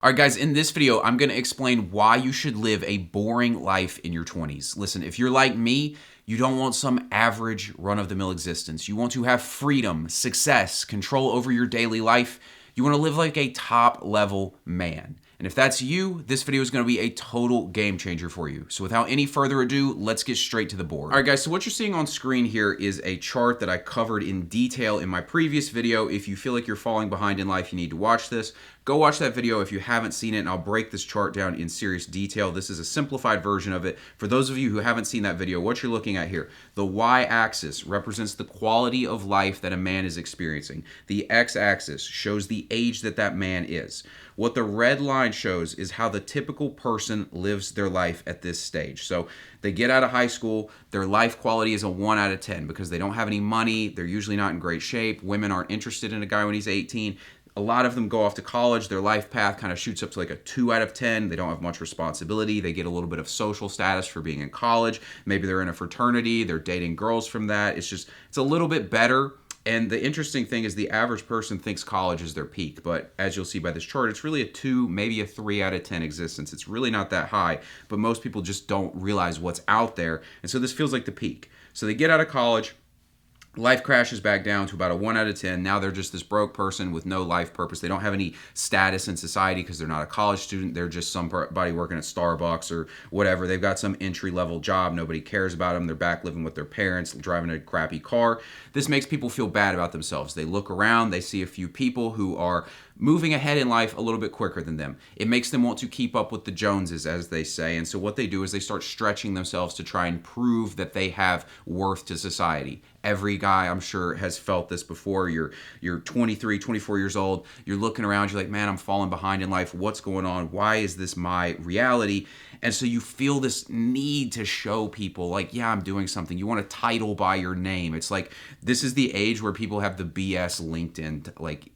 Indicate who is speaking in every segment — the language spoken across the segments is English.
Speaker 1: All right, guys, in this video, I'm going to explain why you should live a boring life in your 20s. Listen, if you're like me, you don't want some average run-of-the-mill existence. You want to have freedom, success, control over your daily life. You want to live like a top-level man. And if that's you, this video is going to be a total game changer for you. So without any further ado, let's get straight to the board. All right, guys, so what you're seeing on screen here is a chart that I covered in detail in my previous video. If you feel like you're falling behind in life, you need to watch this. Go watch that video if you haven't seen it, and I'll break this chart down in serious detail. This is a simplified version of it. For those of you who haven't seen that video, what you're looking at here, the y-axis represents the quality of life that a man is experiencing. The x-axis shows the age that that man is. What the red line shows is how the typical person lives their life at this stage. So they get out of high school, their life quality is a 1 out of 10 because they don't have any money, they're usually not in great shape, women aren't interested in a guy when he's 18. A lot of them go off to college, their life path kind of shoots up to like a 2 out of 10. They don't have much responsibility. They get a little bit of social status for being in college. Maybe they're in a fraternity, they're dating girls from that. It's a little bit better. And the interesting thing is the average person thinks college is their peak. But as you'll see by this chart, it's really a 2, maybe a 3 out of 10 existence. It's really not that high, but most people just don't realize what's out there. And so this feels like the peak. So they get out of college. Life crashes back down to about a 1 out of 10. Now they're just this broke person with no life purpose. They don't have any status in society because they're not a college student. They're just somebody working at Starbucks or whatever. They've got some entry-level job. Nobody cares about them. They're back living with their parents, driving a crappy car. This makes people feel bad about themselves. They look around. They see a few people who are moving ahead in life a little bit quicker than them. It makes them want to keep up with the Joneses, as they say. And so what they do is they start stretching themselves to try and prove that they have worth to society. Every guy, I'm sure, has felt this before. You're 23, 24 years old. You're looking around. You're like, man, I'm falling behind in life. What's going on? Why is this my reality? And so you feel this need to show people, like, yeah, I'm doing something. You want a title by your name. It's like, this is the age where people have the BS LinkedIn, like,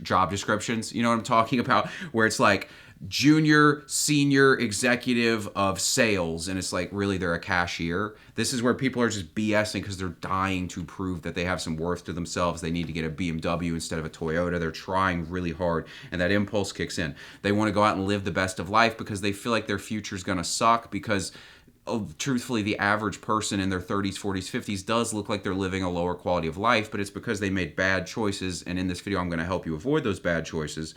Speaker 1: job descriptions. You know what I'm talking about? Where it's like junior, senior executive of sales, and it's like really they're a cashier. This is where people are just BSing because they're dying to prove that they have some worth to themselves. They need to get a BMW instead of a Toyota. They're trying really hard, and that impulse kicks in. They want to go out and live the best of life because they feel like their future is going to suck because truthfully, the average person in their 30s, 40s, 50s does look like they're living a lower quality of life, but it's because they made bad choices, and in this video, I'm going to help you avoid those bad choices.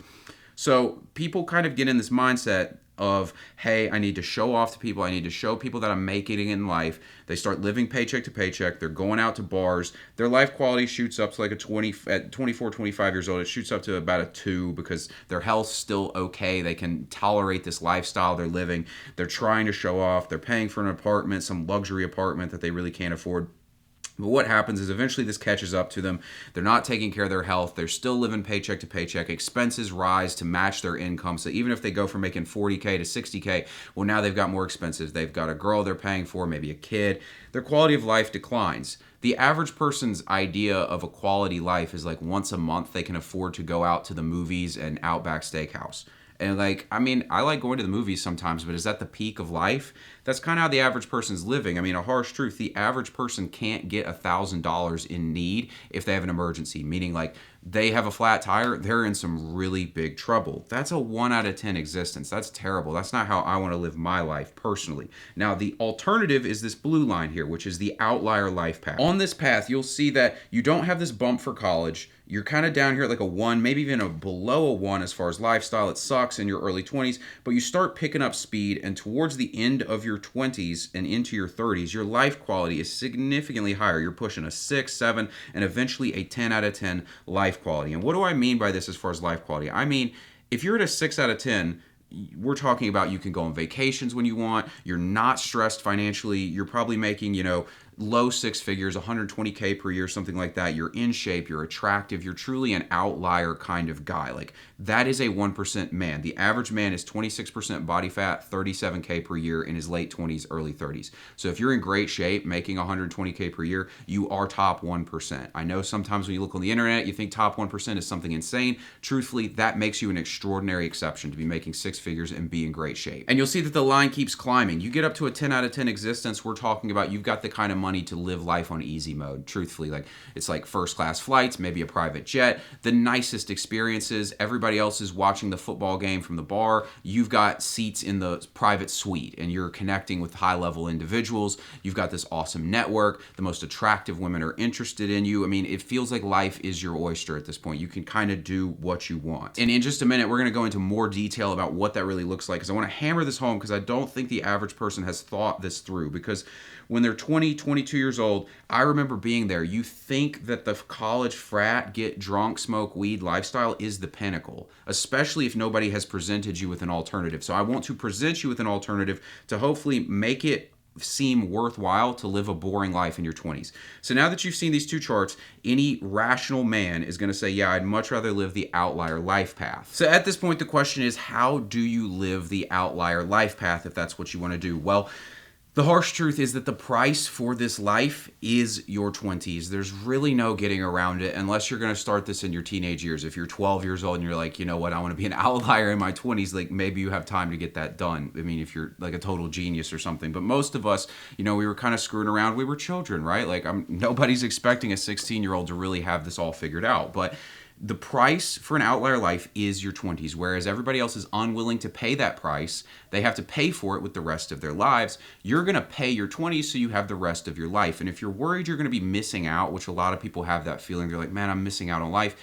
Speaker 1: So people kind of get in this mindset of, hey, I need to show off to people. I need to show people that I'm making it in life. They start living paycheck to paycheck. They're going out to bars. Their life quality shoots up to like at 24, 25 years old. It shoots up to about a 2 because their health's still okay. They can tolerate this lifestyle they're living. They're trying to show off. They're paying for an apartment, some luxury apartment that they really can't afford. But what happens is eventually this catches up to them. They're not taking care of their health. They're still living paycheck to paycheck. Expenses rise to match their income. So even if they go from making 40K to 60K, well, now they've got more expenses. They've got a girl they're paying for, maybe a kid. Their quality of life declines. The average person's idea of a quality life is like once a month they can afford to go out to the movies and Outback Steakhouse. And like, I mean, I like going to the movies sometimes, but is that the peak of life? That's kind of how the average person's living. I mean, a harsh truth, the average person can't get $1,000 in need if they have an emergency, meaning like they have a flat tire, they're in some really big trouble. That's a 1 out of 10 existence. That's terrible. That's not how I want to live my life personally. Now, the alternative is this blue line here, which is the outlier life path. On this path, you'll see that you don't have this bump for college. You're kind of down here at like a 1, maybe even below a 1 as far as lifestyle. It sucks in your early 20s, but you start picking up speed, and towards the end of your 20s and into your 30s, your life quality is significantly higher. You're pushing a 6, 7, and eventually a 10 out of 10 life quality. And what do I mean by this as far as life quality? I mean, if you're at a 6 out of 10, we're talking about you can go on vacations when you want. You're not stressed financially. You're probably making, low 6 figures, 120K per year, something like that. You're in shape. You're attractive. You're truly an outlier kind of guy. Like, that is a 1% man. The average man is 26% body fat, 37K per year in his late 20s, early 30s. So if you're in great shape, making 120K per year, you are top 1%. I know sometimes when you look on the internet, you think top 1% is something insane. Truthfully, that makes you an extraordinary exception to be making 6 figures and be in great shape. And you'll see that the line keeps climbing. You get up to a 10 out of 10 existence, we're talking about you've got the kind of money to live life on easy mode, truthfully. Like, it's like first class flights, maybe a private jet, the nicest experiences. Everybody else is watching the football game from the bar. You've got seats in the private suite and you're connecting with high level individuals. You've got this awesome network. The most attractive women are interested in you. I mean, it feels like life is your oyster at this point. You can kind of do what you want. And in just a minute, we're going to go into more detail about what that really looks like, because I want to hammer this home, because I don't think the average person has thought this through. Because when they're 20, 22 years old, I remember being there. You think that the college frat, get drunk, smoke weed lifestyle is the pinnacle, especially if nobody has presented you with an alternative. So I want to present you with an alternative to hopefully make it seem worthwhile to live a boring life in your 20s. So now that you've seen these two charts, any rational man is going to say, yeah, I'd much rather live the outlier life path. So at this point, the question is, how do you live the outlier life path if that's what you want to do? Well, the harsh truth is that the price for this life is your 20s. There's really no getting around it unless you're going to start this in your teenage years. If you're 12 years old and you're like, you know what, I want to be an outlier in my 20s, like maybe you have time to get that done. I mean, if you're like a total genius or something. But most of us, you know, we were kind of screwing around. We were children, right? Like nobody's expecting a 16-year-old to really have this all figured out. But the price for an outlier life is your 20s, whereas everybody else is unwilling to pay that price. They have to pay for it with the rest of their lives. You're going to pay your 20s so you have the rest of your life. And if you're worried you're going to be missing out, which a lot of people have that feeling, they're like, man, I'm missing out on life.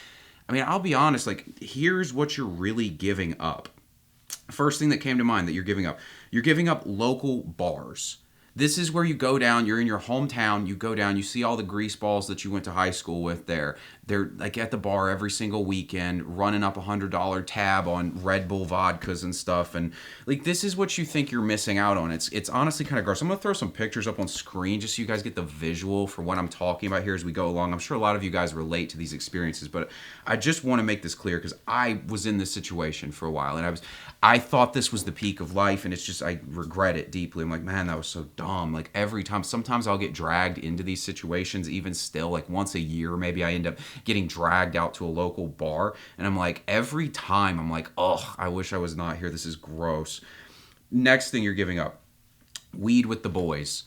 Speaker 1: I mean, I'll be honest, like, here's what you're really giving up. First thing that came to mind that you're giving up. You're giving up local bars. This is where you go down, you're in your hometown, you go down, you see all the greaseballs that you went to high school with there. They're like at the bar every single weekend, running up $100 tab on Red Bull vodkas and stuff. And like, this is what you think you're missing out on. It's honestly kind of gross. I'm going to throw some pictures up on screen just so you guys get the visual for what I'm talking about here as we go along. I'm sure a lot of you guys relate to these experiences, but I just want to make this clear because I was in this situation for a while and I thought this was the peak of life, and it's just, I regret it deeply. I'm like, man, that was so dumb. Like every time, sometimes I'll get dragged into these situations, even still, like once a year, maybe I end up getting dragged out to a local bar. And I'm like, every time I'm like, oh, I wish I was not here. This is gross. Next thing you're giving up, weed with the boys.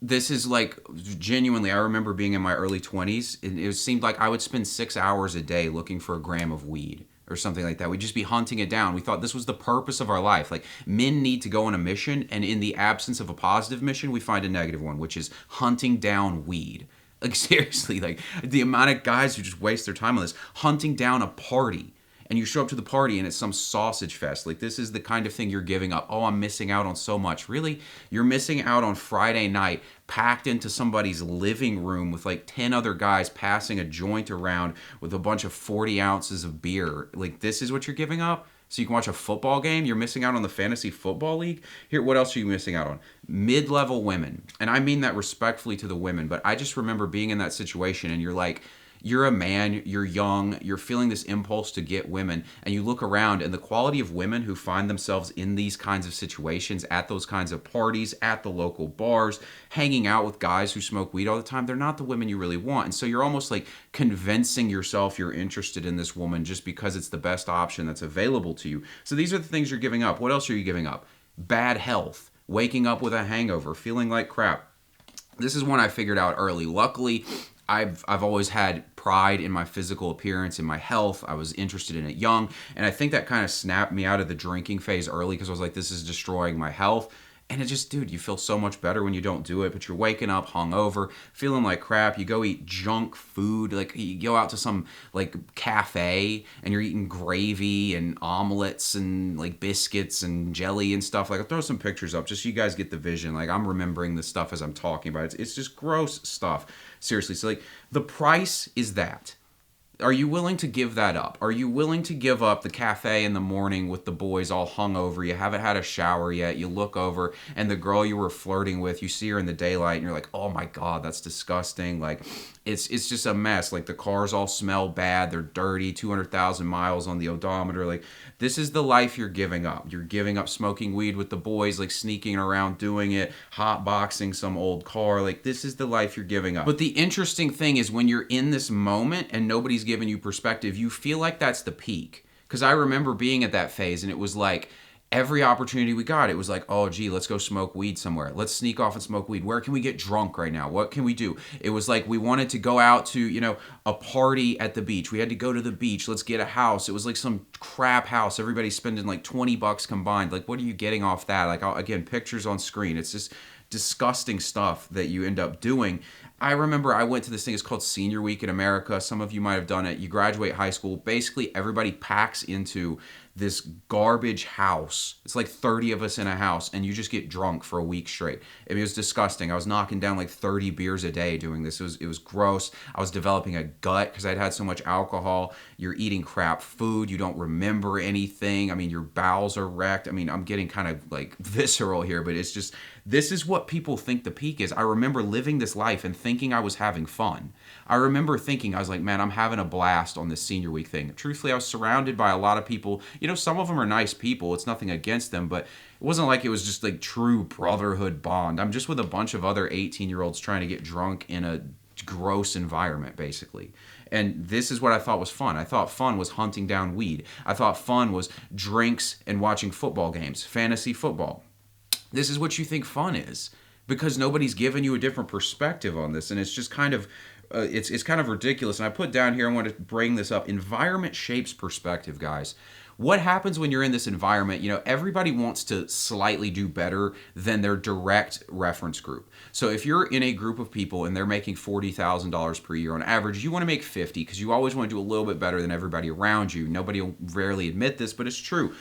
Speaker 1: This is like, genuinely, I remember being in my early 20s, and it seemed like I would spend 6 hours a day looking for a gram of weed or something like that. We'd just be hunting it down. We thought this was the purpose of our life. Like, men need to go on a mission, and in the absence of a positive mission, we find a negative one, which is hunting down weed. Like, seriously, like, the amount of guys who just waste their time on this, hunting down a party. And you show up to the party and it's some sausage fest. Like, this is the kind of thing you're giving up. Oh, I'm missing out on so much. Really? You're missing out on Friday night packed into somebody's living room with like 10 other guys passing a joint around with a bunch of 40 ounces of beer. Like, this is what you're giving up? So you can watch a football game? You're missing out on the fantasy football league? Here, what else are you missing out on? Mid-level women. And I mean that respectfully to the women, but I just remember being in that situation and you're like, you're a man, you're young, you're feeling this impulse to get women, and you look around and the quality of women who find themselves in these kinds of situations, at those kinds of parties, at the local bars, hanging out with guys who smoke weed all the time, they're not the women you really want. And so you're almost like convincing yourself you're interested in this woman just because it's the best option that's available to you. So these are the things you're giving up. What else are you giving up? Bad health, waking up with a hangover, feeling like crap. This is one I figured out early. Luckily, I've always had pride in my physical appearance, in my health. I was interested in it young. And I think that kind of snapped me out of the drinking phase early because I was like, this is destroying my health. And it just, dude, you feel so much better when you don't do it, but you're waking up hungover, feeling like crap. You go eat junk food, like you go out to some like cafe and you're eating gravy and omelets and like biscuits and jelly and stuff. Like, I'll throw some pictures up just so you guys get the vision. Like, I'm remembering this stuff as I'm talking about it. It's just gross stuff. Seriously. So like, the price is that. Are you willing to give that up? Are you willing to give up the cafe in the morning with the boys all hungover? You haven't had a shower yet. You look over and the girl you were flirting with, you see her in the daylight and you're like, oh my God, that's disgusting. Like, it's just a mess. Like, the cars all smell bad. They're dirty, 200,000 miles on the odometer. Like, this is the life you're giving up. You're giving up smoking weed with the boys, like sneaking around doing it, hot boxing some old car. Like, this is the life you're giving up. But the interesting thing is when you're in this moment and nobody's giving you perspective, you feel like that's the peak. Because I remember being at that phase and it was like, Every opportunity we got, it was like, oh, gee, let's go smoke weed somewhere. Let's sneak off and smoke weed. Where can we get drunk right now? What can we do? It was like we wanted to go out to, a party at the beach. We had to go to the beach. Let's get a house. It was like some crap house. Everybody's spending like $20 combined. Like, what are you getting off that? Like, again, pictures on screen. It's just disgusting stuff that you end up doing. I remember I went to this thing, it's called Senior Week in America. Some of you might have done it. You graduate high school. Basically, everybody packs into this garbage house. It's like 30 of us in a house, and you just get drunk for a week straight. I mean, it was disgusting. I was knocking down like 30 beers a day doing this. It was gross. I was developing a gut because I'd had so much alcohol. You're eating crap food. You don't remember anything. I mean, your bowels are wrecked. I mean, I'm getting kind of like visceral here, but it's just, this is what people think the peak is. I remember living this life and thinking I was having fun. I remember thinking, I was like, man, I'm having a blast on this Senior Week thing. Truthfully, I was surrounded by a lot of people. Some of them are nice people. It's nothing against them, but it wasn't like it was just like true brotherhood bond. I'm just with a bunch of other 18-year-olds trying to get drunk in a gross environment, basically. And this is what I thought was fun. I thought fun was hunting down weed. I thought fun was drinks and watching football games, fantasy football. This is what you think fun is, because nobody's given you a different perspective on this, and it's just kind of it's kind of ridiculous. And I put down here, I want to bring this up. Environment shapes perspective, guys. What happens when you're in this environment? Everybody wants to slightly do better than their direct reference group. So if you're in a group of people and they're making $40,000 per year on average, you want to make 50 because you always want to do a little bit better than everybody around you. Nobody will rarely admit this, but it's true.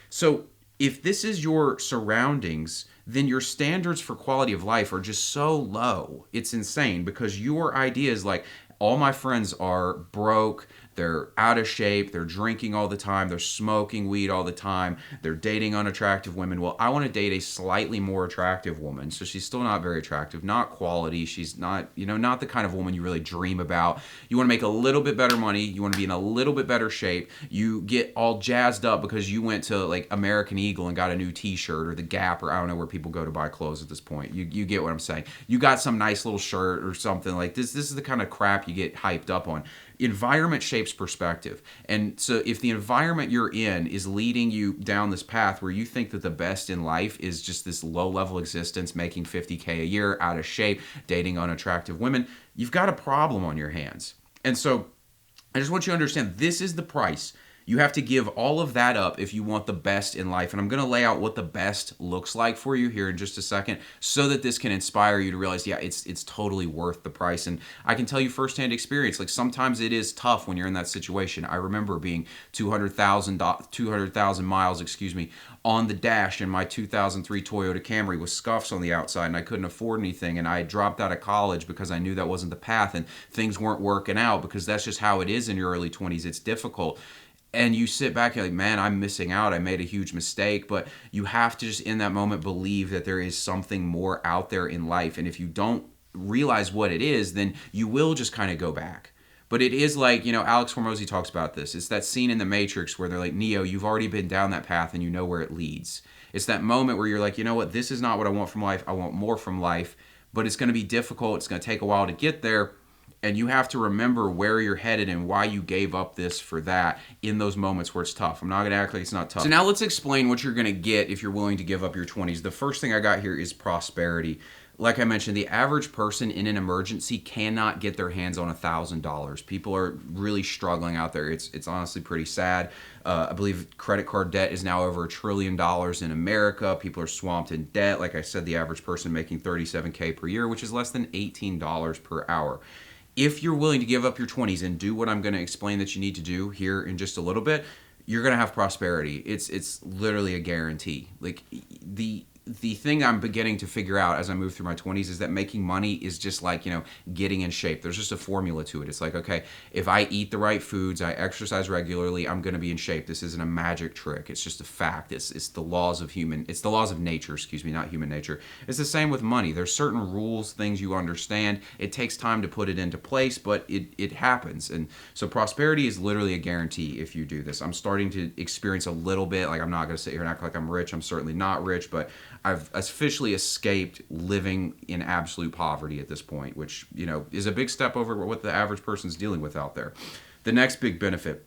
Speaker 1: So if this is your surroundings, then your standards for quality of life are just so low. It's insane, because your idea is like, all my friends are broke, they're out of shape, they're drinking all the time, they're smoking weed all the time, they're dating unattractive women. Well, I want to date a slightly more attractive woman. So she's still not very attractive, not quality. She's not, not the kind of woman you really dream about. You want to make a little bit better money. You want to be in a little bit better shape. You get all jazzed up because you went to like American Eagle and got a new t-shirt, or the Gap, or I don't know where people go to buy clothes at this point. You get what I'm saying. You got some nice little shirt or something like this. This is the kind of crap you get hyped up on. Environment shapes perspective. And so if the environment you're in is leading you down this path where you think that the best in life is just this low-level existence, making $50K a year, out of shape, dating unattractive women, you've got a problem on your hands. And so I just want you to understand, this is the price. You have to give all of that up if you want the best in life. And I'm going to lay out what the best looks like for you here in just a second, so that this can inspire you to realize, yeah, it's totally worth the price. And I can tell you firsthand experience, like sometimes it is tough when you're in that situation. I remember being 200,000 miles, on the dash in my 2003 Toyota Camry with scuffs on the outside, and I couldn't afford anything. And I had dropped out of college because I knew that wasn't the path, and things weren't working out, because that's just how it is in your early 20s. It's difficult. And you sit back and you're like, man, I'm missing out. I made a huge mistake. But you have to just in that moment believe that there is something more out there in life. And if you don't realize what it is, then you will just kind of go back. But it is like, Alex Hormozy talks about this. It's that scene in The Matrix where they're like, Neo, you've already been down that path and you know where it leads. It's that moment where you're like, you know what, this is not what I want from life. I want more from life. But it's going to be difficult. It's going to take a while to get there. And you have to remember where you're headed and why you gave up this for that in those moments where it's tough. I'm not going to act like it's not tough. So now let's explain what you're going to get if you're willing to give up your 20s. The first thing I got here is prosperity. Like I mentioned, the average person in an emergency cannot get their hands on $1,000. People are really struggling out there. It's honestly pretty sad. I believe credit card debt is now over $1 trillion in America. People are swamped in debt. Like I said, the average person making $37K per year, which is less than $18 per hour. If you're willing to give up your 20s and do what I'm going to explain that you need to do here in just a little bit, you're going to have prosperity. It's literally a guarantee. Like the thing I'm beginning to figure out as I move through my 20s is that making money is just like, getting in shape. There's just a formula to it. It's like, okay, if I eat the right foods, I exercise regularly, I'm going to be in shape. This isn't a magic trick. It's just a fact. It's the laws of nature, not human nature. It's the same with money. There's certain rules, things you understand. It takes time to put it into place, but it happens. And so prosperity is literally a guarantee if you do this. I'm starting to experience a little bit, like I'm not going to sit here and act like I'm rich. I'm certainly not rich, but I've officially escaped living in absolute poverty at this point, which, is a big step over what the average person's dealing with out there. The next big benefit,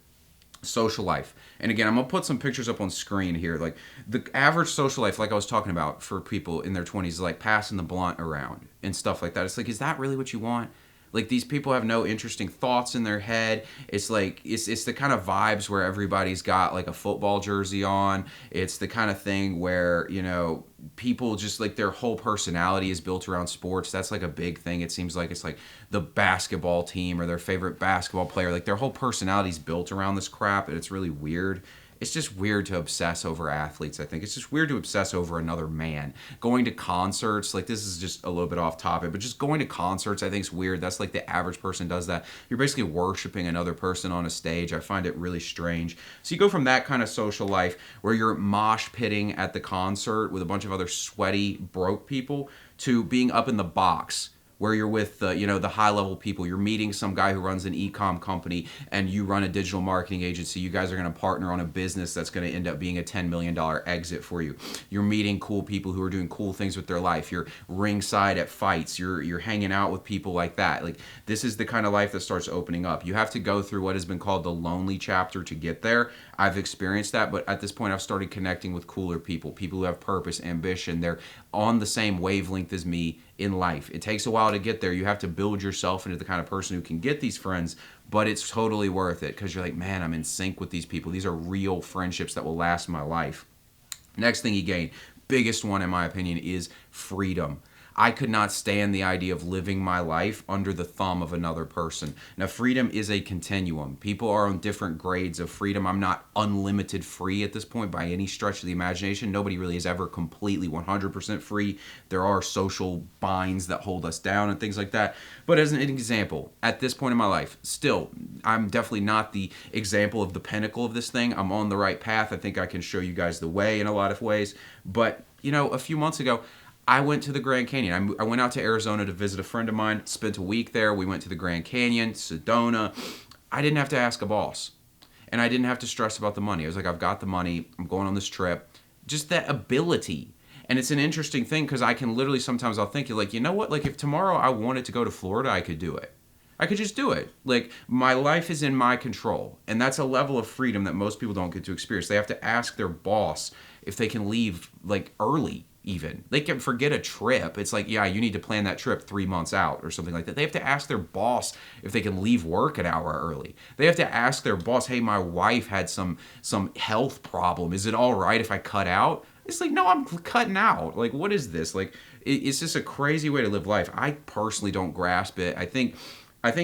Speaker 1: Social life. And again, I'm gonna put some pictures up on screen here. Like the average social life, like I was talking about for people in their 20s, like passing the blunt around and stuff like that. It's like, is that really what you want? Like these people have no interesting thoughts in their head. It's like it's the kind of vibes where everybody's got like a football jersey on. It's the kind of thing where, people just like their whole personality is built around sports. That's like a big thing. It seems like it's like the basketball team or their favorite basketball player. Like their whole personality is built around this crap, and it's really weird. It's just weird to obsess over athletes, I think. It's just weird to obsess over another man. Going to concerts, like this is just a little bit off topic, but just going to concerts, I think is weird. That's like the average person does that. You're basically worshiping another person on a stage. I find it really strange. So you go from that kind of social life where you're mosh pitting at the concert with a bunch of other sweaty, broke people to being up in the box where you're with the high level people. You're meeting some guy who runs an e-com company and you run a digital marketing agency. You guys are going to partner on a business that's going to end up being a $10 million exit for you. You're meeting cool people who are doing cool things with their life. You're ringside at fights. You're hanging out with people like that. Like this is the kind of life that starts opening up. You have to go through what has been called the lonely chapter to get there. I've experienced that, but at this point I've started connecting with cooler people who have purpose, ambition. They're on the same wavelength as me in life. It takes a while to get there. You have to build yourself into the kind of person who can get these friends, but it's totally worth it because you're like, man, I'm in sync with these people. These are real friendships that will last my life. Next thing you gain, biggest one in my opinion, is freedom. I could not stand the idea of living my life under the thumb of another person. Now, freedom is a continuum. People are on different grades of freedom. I'm not unlimited free at this point by any stretch of the imagination. Nobody really is ever completely 100% free. There are social binds that hold us down and things like that. But as an example, at this point in my life, still, I'm definitely not the example of the pinnacle of this thing. I'm on the right path. I think I can show you guys the way in a lot of ways. But, a few months ago, I went to the Grand Canyon. I went out to Arizona to visit a friend of mine, spent a week there. We went to the Grand Canyon, Sedona. I didn't have to ask a boss. And I didn't have to stress about the money. I was like, I've got the money. I'm going on this trip. Just that ability. And it's an interesting thing because I can literally sometimes I'll think, like, you know what? Like if tomorrow I wanted to go to Florida, I could do it. I could just do it. Like my life is in my control. And that's a level of freedom that most people don't get to experience. They have to ask their boss if they can leave like early. Even they can forget a trip. It's like, yeah, you need to plan that trip 3 months out or something like that. They have to ask their boss if they can leave work an hour early. They have to ask their boss, hey, my wife had some health problem, is it all right if I cut out? It's like, no, I'm cutting out. Like, what is this? Like, it's just a crazy way to live life. I personally don't grasp it. I think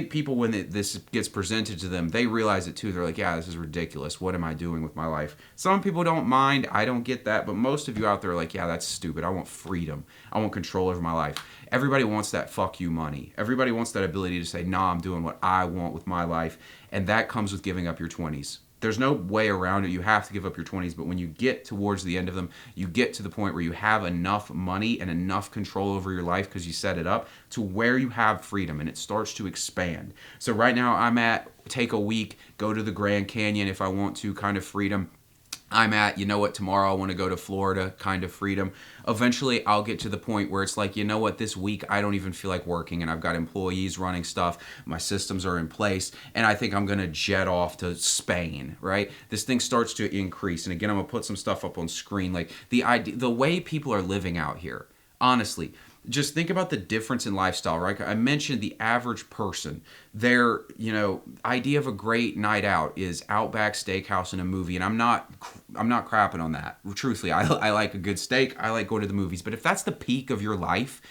Speaker 1: people, when this gets presented to them, they realize it too. They're like, yeah, this is ridiculous. What am I doing with my life? Some people don't mind. I don't get that. But most of you out there are like, yeah, that's stupid. I want freedom. I want control over my life. Everybody wants that fuck you money. Everybody wants that ability to say, nah, I'm doing what I want with my life. And that comes with giving up your 20s. There's no way around it. You have to give up your 20s, but when you get towards the end of them, you get to the point where you have enough money and enough control over your life because you set it up to where you have freedom and it starts to expand. So right now I'm at take a week, go to the Grand Canyon if I want to, kind of freedom. I'm at, you know what, tomorrow I want to go to Florida, kind of freedom. Eventually, I'll get to the point where it's like, you know what, this week I don't even feel like working and I've got employees running stuff, my systems are in place, and I think I'm going to jet off to Spain, right? This thing starts to increase. And again, I'm going to put some stuff up on screen. Like the way people are living out here, honestly, just think about the difference in lifestyle, right? I mentioned the average person. Their, idea of a great night out is Outback Steakhouse and a movie, and I'm not crapping on that. Truthfully, I like a good steak. I like going to the movies. But if that's the peak of your life,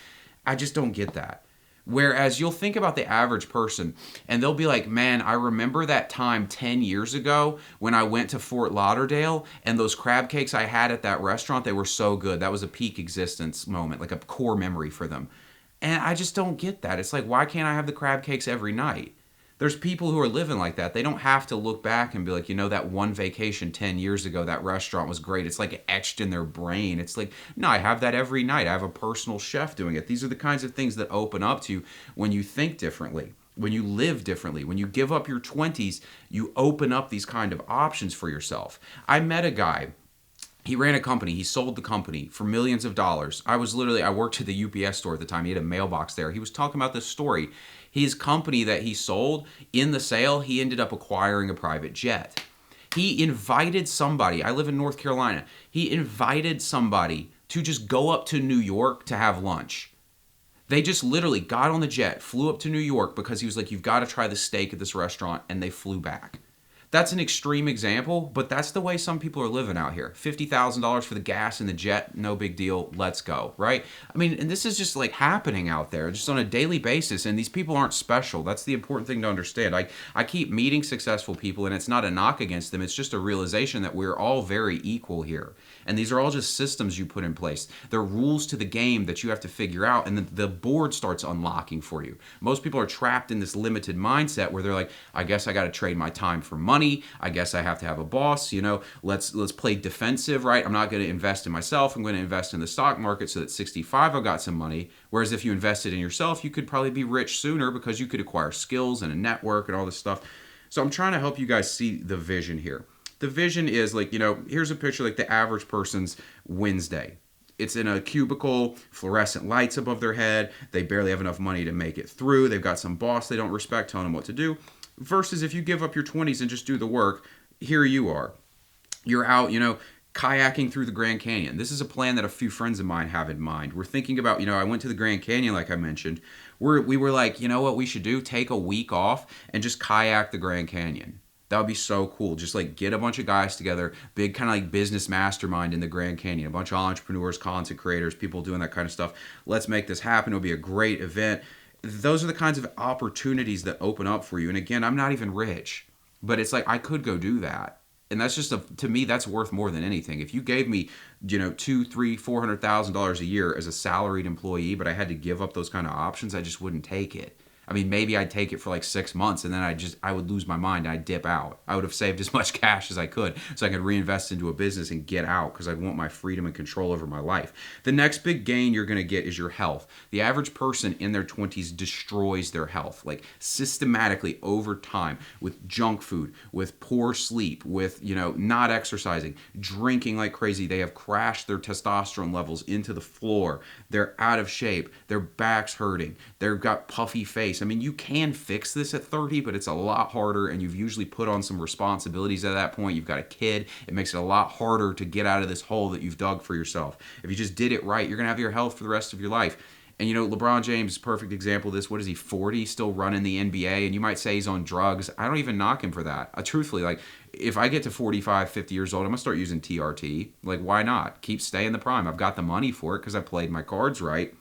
Speaker 1: I just don't get that. Whereas you'll think about the average person and they'll be like, man, I remember that time 10 years ago when I went to Fort Lauderdale and those crab cakes I had at that restaurant, they were so good. That was a peak existence moment, like a core memory for them. And I just don't get that. It's like, why can't I have the crab cakes every night? There's people who are living like that. They don't have to look back and be like, that one vacation 10 years ago, that restaurant was great. It's like etched in their brain. It's like, no, I have that every night. I have a personal chef doing it. These are the kinds of things that open up to you when you think differently, when you live differently. When you give up your 20s, you open up these kind of options for yourself. I met a guy. He ran a company. He sold the company for millions of dollars. I worked at the UPS store at the time. He had a mailbox there. He was talking about this story. His company that he sold, in the sale, he ended up acquiring a private jet. He invited somebody. I live in North Carolina. He invited somebody to just go up to New York to have lunch. They just literally got on the jet, flew up to New York because he was like, you've got to try the steak at this restaurant, and they flew back. That's an extreme example, but that's the way some people are living out here. $50,000 for the gas and the jet, no big deal, let's go, right? I mean, and this is just like happening out there, just on a daily basis, and these people aren't special. That's the important thing to understand. I keep meeting successful people, and it's not a knock against them, it's just a realization that we're all very equal here. And these are all just systems you put in place. They're rules to the game that you have to figure out, and then the board starts unlocking for you. Most people are trapped in this limited mindset where they're like, I guess I got to trade my time for money. I guess I have to have a boss, let's play defensive, right? I'm not going to invest in myself. I'm going to invest in the stock market so that 65 I got some money. Whereas if you invested in yourself, you could probably be rich sooner because you could acquire skills and a network and all this stuff. So I'm trying to help you guys see the vision here. The vision is like, here's a picture like the average person's Wednesday. It's in a cubicle, fluorescent lights above their head. They barely have enough money to make it through. They've got some boss they don't respect telling them what to do. Versus if you give up your 20s and just do the work, here you are. You're out, kayaking through the Grand Canyon. This is a plan that a few friends of mine have in mind. We're thinking about, I went to the Grand Canyon like I mentioned. We were like, you know what we should do? Take a week off and just kayak the Grand Canyon. That would be so cool. Just like get a bunch of guys together, big kind of like business mastermind in the Grand Canyon, a bunch of entrepreneurs, content creators, people doing that kind of stuff. Let's make this happen. It'll be a great event. Those are the kinds of opportunities that open up for you. And again, I'm not even rich, but it's like I could go do that. And that's just to me, that's worth more than anything. If you gave me, $200,000, $300,000, $400,000 a year as a salaried employee, but I had to give up those kind of options, I just wouldn't take it. I mean, maybe I'd take it for like 6 months and then I would lose my mind. I'd dip out. I would have saved as much cash as I could so I could reinvest into a business and get out because I'd want my freedom and control over my life. The next big gain you're going to get is your health. The average person in their 20s destroys their health, like systematically over time with junk food, with poor sleep, with, not exercising, drinking like crazy. They have crashed their testosterone levels into the floor. They're out of shape. Their back's hurting. They've got puffy face. I mean, you can fix this at 30, but it's a lot harder, and you've usually put on some responsibilities at that point. You've got a kid. It makes it a lot harder to get out of this hole that you've dug for yourself. If you just did it right, you're going to have your health for the rest of your life. And, LeBron James, perfect example of this. What is he, 40, still running the NBA? And you might say he's on drugs. I don't even knock him for that. Truthfully, like, if I get to 45, 50 years old, I'm going to start using TRT. Like, why not? Keep staying the prime. I've got the money for it because I played my cards right.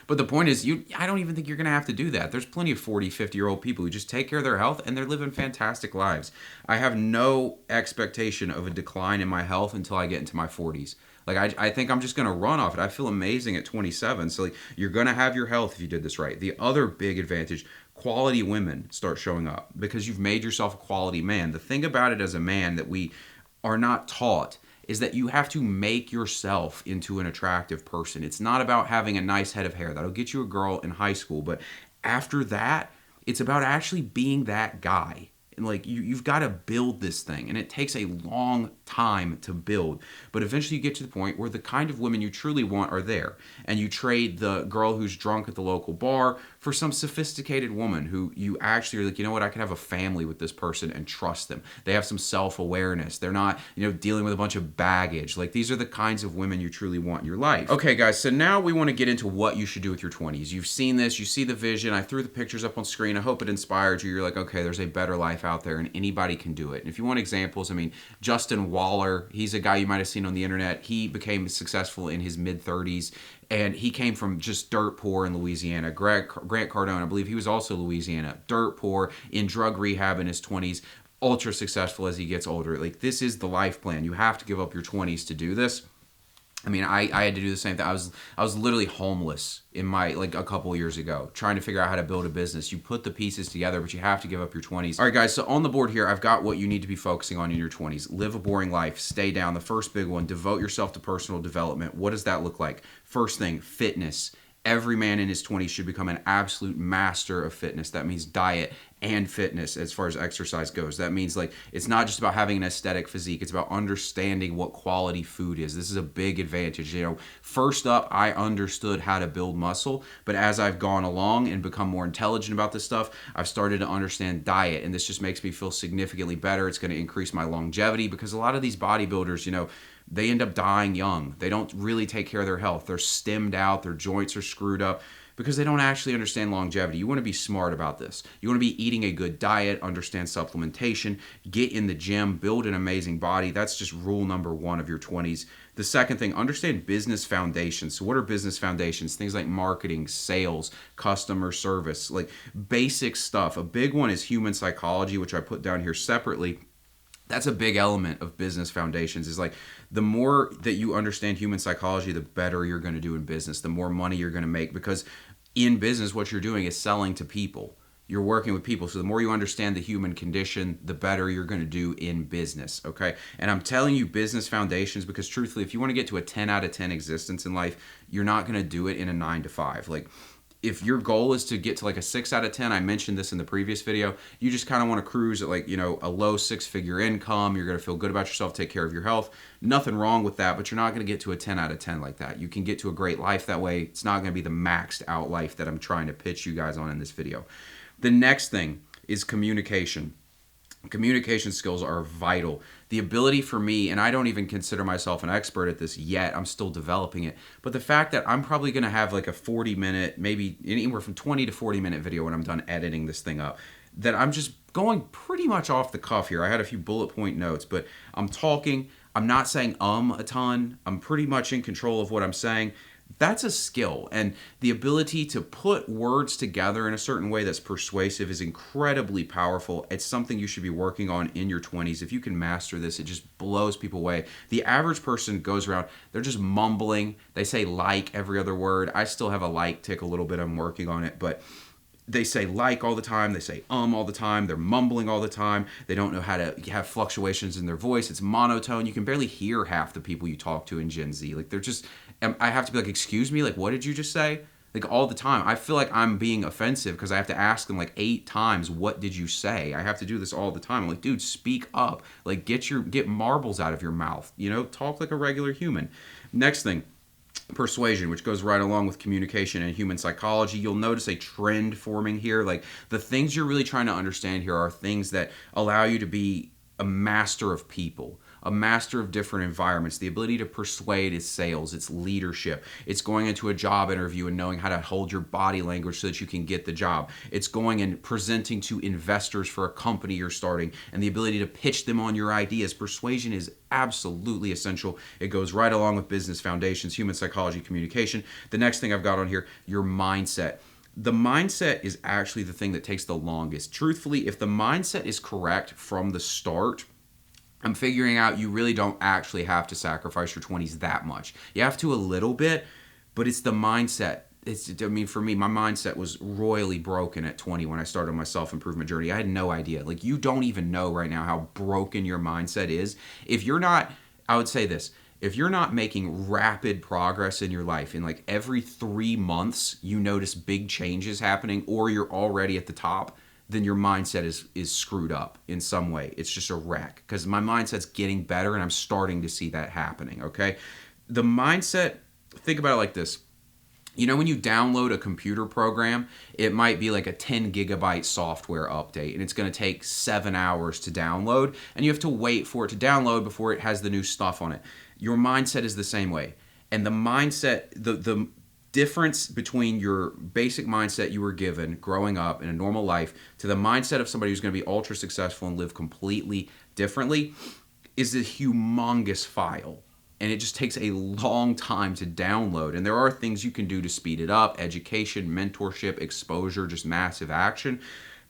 Speaker 1: But the point is, I don't even think you're going to have to do that. There's plenty of 40, 50-year-old people who just take care of their health, and they're living fantastic lives. I have no expectation of a decline in my health until I get into my 40s. Like, I think I'm just going to run off it. I feel amazing at 27. So, like, you're going to have your health if you did this right. The other big advantage, quality women start showing up because you've made yourself a quality man. The thing about it as a man that we are not taught is that you have to make yourself into an attractive person. It's not about having a nice head of hair. That'll get you a girl in high school. But after that, it's about actually being that guy. And like you've got to build this thing, and it takes a long time to build. But eventually you get to the point where the kind of women you truly want are there, and you trade the girl who's drunk at the local bar for some sophisticated woman who you actually are like, you know what, I could have a family with this person and trust them. They have some self-awareness. They're not, dealing with a bunch of baggage. Like, these are the kinds of women you truly want in your life. Okay, guys, so now we want to get into what you should do with your 20s. You've seen this, you see the vision. I threw the pictures up on screen. I hope it inspired you. You're like, okay, there's a better life out there, and anybody can do it. And if you want examples, Justin Waller, he's a guy you might have seen on the internet. He became successful in his mid-30s, and he came from just dirt poor in Louisiana. Grant Cardone, I believe he was also Louisiana, dirt poor, in drug rehab in his 20s, ultra successful as he gets older. Like, this is the life plan. You have to give up your 20s to do this. I had to do the same thing. I was literally homeless in a couple years ago, trying to figure out how to build a business. You put the pieces together, but you have to give up your 20s. All right, guys, so on the board here, I've got what you need to be focusing on in your 20s. Live a boring life. Stay down. The first big one, devote yourself to personal development. What does that look like? First thing, fitness. Every man in his 20s should become an absolute master of fitness. That means diet, and fitness as far as exercise goes. That means like it's not just about having an aesthetic physique, it's about understanding what quality food is. This is a big advantage. First up, I understood how to build muscle, but as I've gone along and become more intelligent about this stuff, I've started to understand diet, and this just makes me feel significantly better. It's going to increase my longevity because a lot of these bodybuilders, they end up dying young. They don't really take care of their health. They're stemmed out, their joints are screwed up because they don't actually understand longevity. You want to be smart about this. You want to be eating a good diet, understand supplementation, get in the gym, build an amazing body. That's just rule number one of your 20s. The second thing, understand business foundations. So what are business foundations? Things like marketing, sales, customer service, like basic stuff. A big one is human psychology, which I put down here separately. That's a big element of business foundations, is like the more that you understand human psychology, the better you're going to do in business, the more money you're going to make, because in business, what you're doing is selling to people. You're working with people. So the more you understand the human condition, the better you're going to do in business. Okay. And I'm telling you business foundations because truthfully, if you want to get to a 10 out of 10 existence in life, you're not going to do it in a 9 to 5. Like, if your goal is to get to like a 6 out of 10, I mentioned this in the previous video, you just kind of want to cruise at like, a low 6-figure income. You're going to feel good about yourself, take care of your health. Nothing wrong with that, but you're not going to get to a 10 out of 10 like that. You can get to a great life that way. It's not going to be the maxed out life that I'm trying to pitch you guys on in this video. The next thing is communication. Communication skills are vital. The ability for me, and I don't even consider myself an expert at this yet, I'm still developing it, but the fact that I'm probably going to have like a 40-minute, maybe anywhere from 20 to 40-minute video when I'm done editing this thing up, that I'm just going pretty much off the cuff here. I had a few bullet point notes, but I'm talking, I'm not saying a ton, I'm pretty much in control of what I'm saying. That's a skill, and the ability to put words together in a certain way that's persuasive is incredibly powerful. It's something you should be working on in your 20s. If you can master this, it just blows people away. The average person goes around, they're just mumbling. They say like every other word. I still have a like tick a little bit. I'm working on it, but they say like all the time. They say all the time. They're mumbling all the time. They don't know how to have fluctuations in their voice. It's monotone. You can barely hear half the people you talk to in Gen Z. Like, they're just, I have to be like, excuse me, like, what did you just say? Like, all the time. I feel like I'm being offensive because I have to ask them like 8 times, what did you say? I have to do this all the time. I'm like, dude, speak up. Like, get marbles out of your mouth. Talk like a regular human. Next thing, persuasion, which goes right along with communication and human psychology. You'll notice a trend forming here. Like, the things you're really trying to understand here are things that allow you to be a master of people, a master of different environments. The ability to persuade is sales, it's leadership, it's going into a job interview and knowing how to hold your body language so that you can get the job. It's going and presenting to investors for a company you're starting and the ability to pitch them on your ideas. Persuasion is absolutely essential. It goes right along with business foundations, human psychology, communication. The next thing I've got on here, your mindset. The mindset is actually the thing that takes the longest. Truthfully, if the mindset is correct from the start, I'm figuring out you really don't actually have to sacrifice your 20s that much. You have to a little bit, but it's the mindset. For me, my mindset was royally broken at 20 when I started my self-improvement journey. I had no idea. Like, you don't even know right now how broken your mindset is. If you're not, I would say this, if you're not making rapid progress in your life, in like every 3 months you notice big changes happening, or you're already at the top, then your mindset is screwed up in some way. It's just a wreck, because my mindset's getting better and I'm starting to see that happening, okay? The mindset, think about it like this. When you download a computer program, it might be like a 10 gigabyte software update, and it's going to take 7 hours to download, and you have to wait for it to download before it has the new stuff on it. Your mindset is the same way. And the mindset, the difference between your basic mindset you were given growing up in a normal life to the mindset of somebody who's going to be ultra successful and live completely differently is a humongous file. And it just takes a long time to download. And there are things you can do to speed it up: education, mentorship, exposure, just massive action.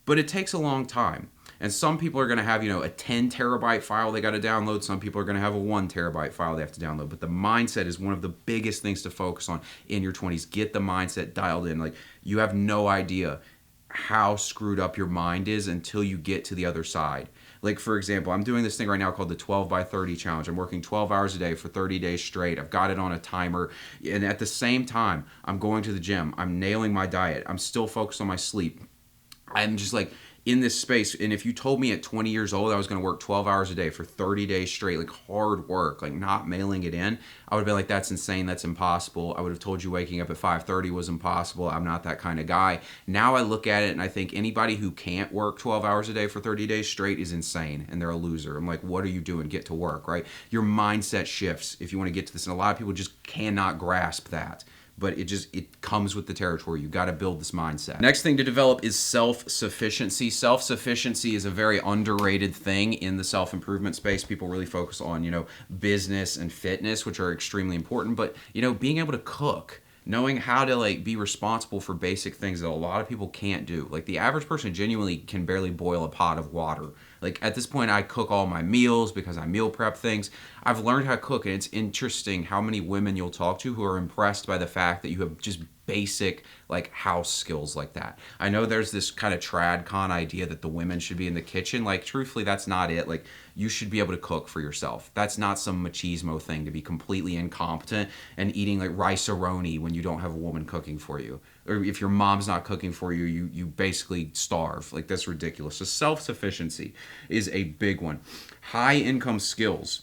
Speaker 1: But it takes a long time. And some people are going to have, a 10 terabyte file they got to download. Some people are going to have a 1 terabyte file they have to download. But the mindset is one of the biggest things to focus on in your 20s. Get the mindset dialed in. Like, you have no idea how screwed up your mind is until you get to the other side. Like, for example, I'm doing this thing right now called the 12 by 30 challenge. I'm working 12 hours a day for 30 days straight. I've got it on a timer. And at the same time, I'm going to the gym. I'm nailing my diet. I'm still focused on my sleep. I'm just like, in this space. And if you told me at 20 years old I was going to work 12 hours a day for 30 days straight, like hard work, like not mailing it in, I would have been like, that's insane, that's impossible. I would have told you waking up at 5:30 was impossible. I'm not that kind of guy. Now I look at it and I think anybody who can't work 12 hours a day for 30 days straight is insane and they're a loser. I'm like, what are you doing? Get to work, right? Your mindset shifts if you want to get to this. And a lot of people just cannot grasp that. But it comes with the territory. You got to build this mindset. Next thing to develop is self-sufficiency. Self-sufficiency is a very underrated thing in the self-improvement space. People really focus on, business and fitness, which are extremely important. But, being able to cook, knowing how to like be responsible for basic things that a lot of people can't do. Like the average person genuinely can barely boil a pot of water. Like at this point I cook all my meals because I meal prep things. I've learned how to cook, and it's interesting how many women you'll talk to who are impressed by the fact that you have just basic like house skills like that. I know there's this kind of trad con idea that the women should be in the kitchen. Like truthfully, that's not it. Like you should be able to cook for yourself. That's not some machismo thing to be completely incompetent and eating like rice-a-roni when you don't have a woman cooking for you. Or if your mom's not cooking for you, you basically starve. Like that's ridiculous. So self-sufficiency is a big one. High income skills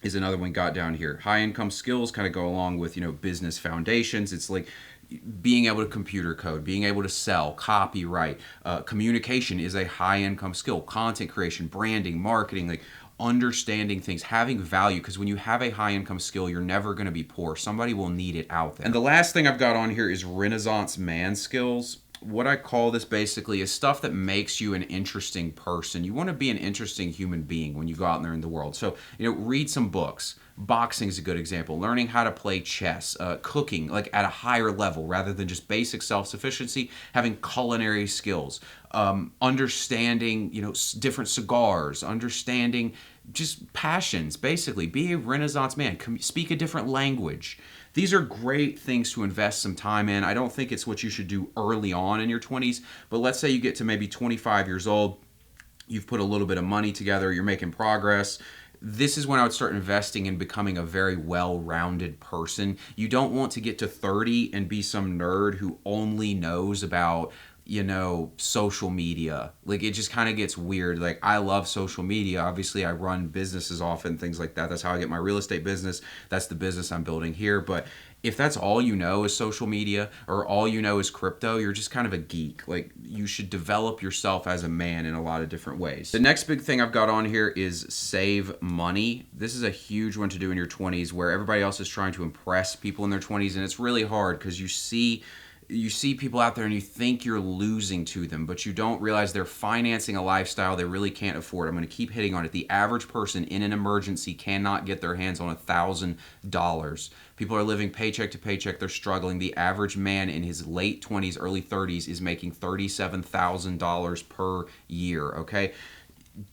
Speaker 1: is another one got down here. High income skills kind of go along with, business foundations. It's like being able to computer code, being able to sell, copyright, communication is a high income skill. Content creation, branding, marketing, like understanding things, having value, because when you have a high income skill, you're never going to be poor. Somebody will need it out there. And the last thing I've got on here is Renaissance man skills. What I call this basically is stuff that makes you an interesting person. You want to be an interesting human being when you go out there in the world. So, read some books. Boxing is a good example. Learning how to play chess, cooking, like at a higher level rather than just basic self-sufficiency, having culinary skills, understanding, different cigars, understanding just passions, basically. Be a Renaissance man. Speak a different language. These are great things to invest some time in. I don't think it's what you should do early on in your 20s, but let's say you get to maybe 25 years old, you've put a little bit of money together, you're making progress. This is when I would start investing in becoming a very well-rounded person. You don't want to get to 30 and be some nerd who only knows about social media. Like it just kind of gets weird. Like I love social media. Obviously I run businesses often, things like that. That's how I get my real estate business. That's the business I'm building here. But if that's all you know is social media or all you know is crypto, you're just kind of a geek. Like you should develop yourself as a man in a lot of different ways. The next big thing I've got on here is save money. This is a huge one to do in your 20s where everybody else is trying to impress people in their 20s, and it's really hard because you see people out there and you think you're losing to them, but you don't realize they're financing a lifestyle they really can't afford. I'm going to keep hitting on it. The average person in an emergency cannot get their hands on $1,000. People are living paycheck to paycheck. They're struggling. The average man in his late 20s, early 30s is making $37,000 per year, okay?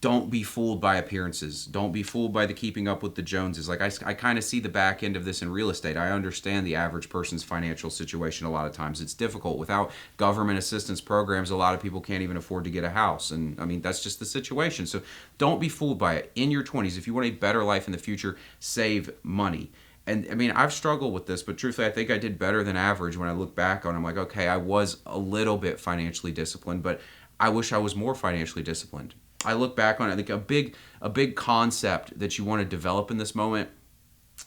Speaker 1: Don't be fooled by appearances. Don't be fooled by the keeping up with the Joneses. Like I kind of see the back end of this in real estate. I understand the average person's financial situation a lot of times. It's difficult. Without government assistance programs, a lot of people can't even afford to get a house. And I mean, that's just the situation. So don't be fooled by it. In your 20s, if you want a better life in the future, save money. And I mean, I've struggled with this, but truthfully, I think I did better than average when I look back on it. I'm like, okay, I was a little bit financially disciplined, but I wish I was more financially disciplined. I look back on it, I think a big concept that you want to develop in this moment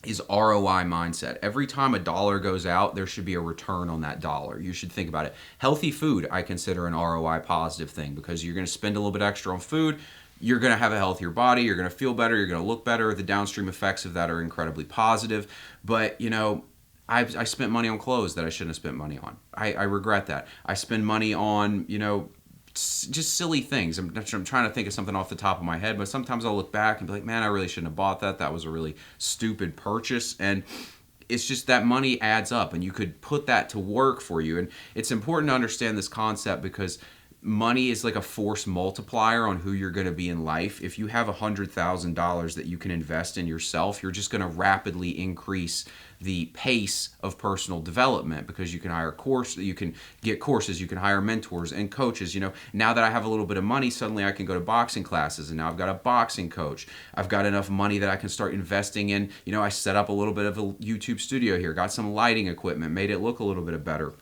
Speaker 1: is ROI mindset. Every time a dollar goes out, there should be a return on that dollar. You should think about it. Healthy food, I consider an ROI positive thing because you're going to spend a little bit extra on food. You're going to have a healthier body. You're going to feel better. You're going to look better. The downstream effects of that are incredibly positive. But, I spent money on clothes that I shouldn't have spent money on. I regret that. I spend money on, just silly things. I'm trying to think of something off the top of my head, but sometimes I'll look back and be like, man, I really shouldn't have bought that. That was a really stupid purchase. And it's just that money adds up and you could put that to work for you. And it's important to understand this concept because money is like a force multiplier on who you're going to be in life. If you have $100,000 that you can invest in yourself, you're just going to rapidly increase the pace of personal development because you can hire you can get courses, you can hire mentors and coaches. Now that I have a little bit of money, suddenly I can go to boxing classes and now I've got a boxing coach. I've got enough money that I can start investing in. I set up a little bit of a YouTube studio here, got some lighting equipment, made it look a little bit better.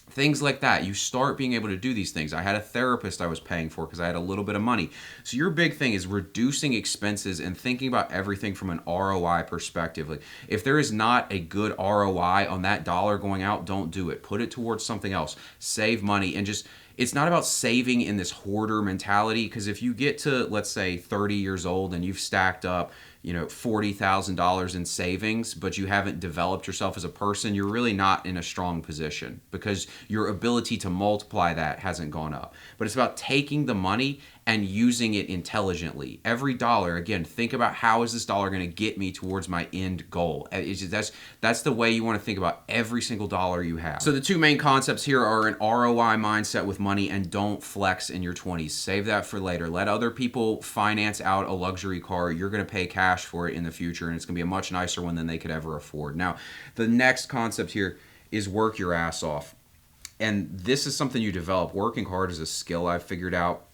Speaker 1: Things like that. You start being able to do these things. I had a therapist I was paying for because I had a little bit of money. So your big thing is reducing expenses and thinking about everything from an ROI perspective. Like, if there is not a good ROI on that dollar going out, don't do it. Put it towards something else. Save money and just, it's not about saving in this hoarder mentality, because if you get to, let's say, 30 years old and you've stacked up, $40,000 in savings, but you haven't developed yourself as a person, you're really not in a strong position because your ability to multiply that hasn't gone up. But it's about taking the money and using it intelligently. Every dollar, again, think about, how is this dollar going to get me towards my end goal? That's the way you want to think about every single dollar you have. So the two main concepts here are an ROI mindset with money and don't flex in your 20s. Save that for later. Let other people finance out a luxury car. You're going to pay cash for it in the future, and it's going to be a much nicer one than they could ever afford. Now, the next concept here is work your ass off. And this is something you develop. Working hard is a skill I've figured out.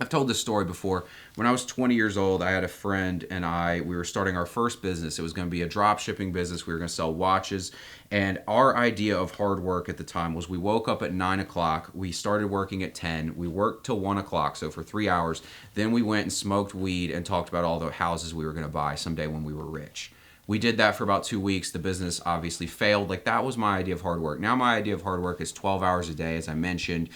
Speaker 1: I've told this story before. When I was 20 years old, I had a friend and we were starting our first business. It was going to be a drop shipping business. We were going to sell watches. And our idea of hard work at the time was we woke up at 9 o'clock. We started working at 10. We worked till 1 o'clock, so for 3 hours. Then we went and smoked weed and talked about all the houses we were going to buy someday when we were rich. We did that for about 2 weeks. The business obviously failed. Like, that was my idea of hard work. Now my idea of hard work is 12 hours a day, as I mentioned.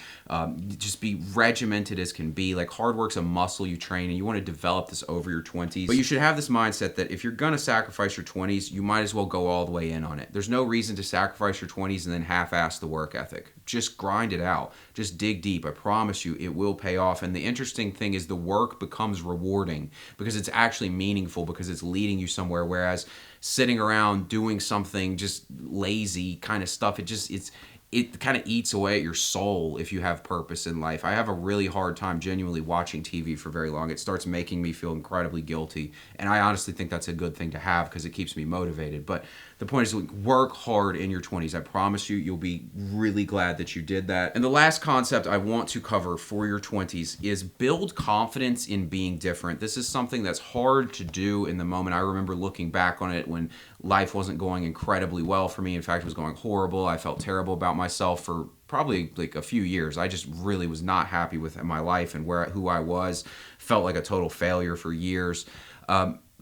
Speaker 1: Just be regimented as can be. Like, hard work's a muscle you train, and you want to develop this over your 20s. But you should have this mindset that if you're going to sacrifice your 20s, you might as well go all the way in on it. There's no reason to sacrifice your 20s and then half-ass the work ethic. Just grind it out. Just dig deep. I promise you it will pay off. And the interesting thing is the work becomes rewarding because it's actually meaningful, because it's leading you somewhere, whereas sitting around doing something just lazy kind of stuff, it kind of eats away at your soul if you have purpose in life. I have a really hard time genuinely watching TV for very long. It starts making me feel incredibly guilty, and I honestly think that's a good thing to have because it keeps me motivated. But the point is, work hard in your 20s. I promise you, you'll be really glad that you did that. And the last concept I want to cover for your 20s is build confidence in being different. This is something that's hard to do in the moment. I remember looking back on it when life wasn't going incredibly well for me. In fact, it was going horrible. I felt terrible about myself for probably like a few years. I just really was not happy with my life and who I was. Felt like a total failure for years.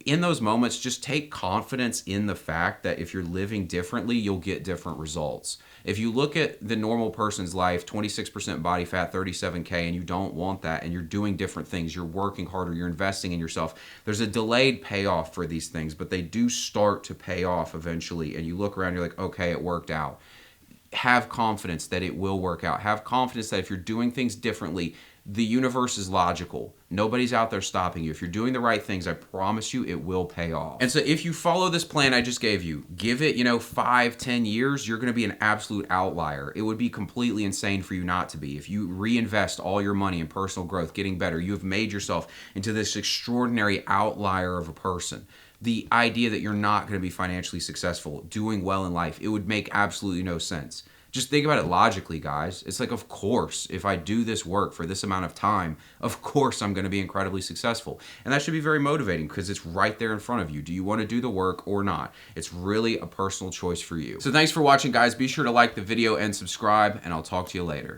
Speaker 1: In those moments, just take confidence in the fact that if you're living differently, you'll get different results. If you look at the normal person's life, 26% body fat, 37K, and you don't want that, and you're doing different things, you're working harder, you're investing in yourself, there's a delayed payoff for these things, but they do start to pay off eventually, and you look around, you're like, okay, it worked out. Have confidence that it will work out. Have confidence that if you're doing things differently, the universe is logical. Nobody's out there stopping you. If you're doing the right things, I promise you it will pay off. And so if you follow this plan I just gave you, give it, 5-10 years, you're going to be an absolute outlier. It would be completely insane for you not to be. If you reinvest all your money in personal growth, getting better, you have made yourself into this extraordinary outlier of a person. The idea that you're not going to be financially successful, doing well in life, it would make absolutely no sense. Just think about it logically, guys. It's like, of course, if I do this work for this amount of time, of course I'm going to be incredibly successful. And that should be very motivating because it's right there in front of you. Do you want to do the work or not? It's really a personal choice for you. So thanks for watching, guys. Be sure to like the video and subscribe, and I'll talk to you later.